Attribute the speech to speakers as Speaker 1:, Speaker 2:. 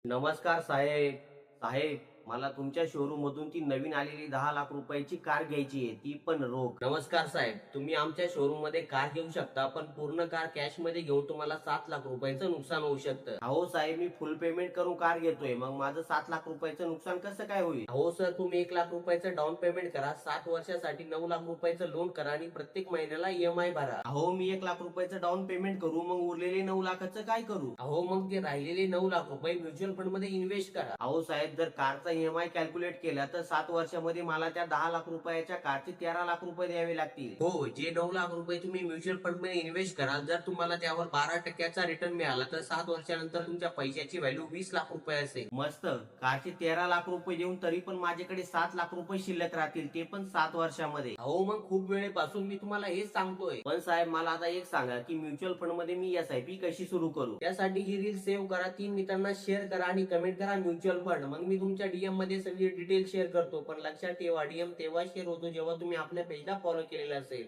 Speaker 1: नमस्कार साहेब. साहेब, मला तुमच्या शोरूम मधून ती नवीन आलेली 10 लाख रुपयाची कार घ्यायची आहे, ती पण रोख. नमस्कार साहेब, तुम्ही आमच्या शोरूम मध्ये कार घेऊ शकता, पण पूर्ण कार कॅश मध्ये घेऊन तुम्हाला 7 लाख रुपयाचं नुकसान होऊ शकतं. अहो साहेब, मी फुल पेमेंट करून कार घेतोय, मग माझं 7 लाख रुपयाचं नुकसान कसं काय होईल? अहो सर, तुम्ही 1 लाख रुपयाचं डाऊन पेमेंट करा, 7 वर्षासाठी 9 लाख रुपयाचं लोन करा आणि प्रत्येक महिन्याला ईएमआय भरा. अहो, मी 1 लाख रुपयाचं डाऊन पेमेंट करू, मग उरलेले 9 लाखाचं काय करू? अहो, मग ते राहिलेले 9 लाख रुपये म्युच्युअल फंड मध्ये इन्व्हेस्ट करा. अहो साहेब, जर कारचा ईएमआय कॅल्क्युलेट केला तर 7 वर्षामध्ये मला त्या 10 लाख रुपयाच्या कारचे 13 लाख रुपये द्यावे लागतील. हो, जे 9 लाख रुपये तुम्ही म्युच्युअल फंड मध्ये इन्व्हेस्ट कराल, जर तुम्हाला त्यावर 12% रिटर्न मिळाला तर 7 वर्षानंतर तुमच्या पैशाची व्हॅल्यू 20 लाख रुपये असेल. मस्त. कारचे 13 लाख रुपये देऊन तरी पण माझ्याकडे 7 लाख रुपये शिल्लक राहतील, ते पण 7 वर्षामध्ये. अहो, मग खूप वेळेपासून मी तुम्हाला हेच सांगतोय. पण साहेब, मला आता एक सांगा की म्युच्युअल फंड मध्ये मी एसआयपी कशी सुरू करू? त्यासाठी ही रील सेव्ह करा, 3 मित्रांना शेअर करा आणि कमेंट करा म्युच्युअल फंड. मग मी तुमच्या डीएम मध्ये सगळी डिटेल शेअर करतो. पण लक्षात ठेवा, डीएम तेव्हा शेअर होतो जेव्हा तुम्ही आपल्या पेजला फॉलो केलेला असेल.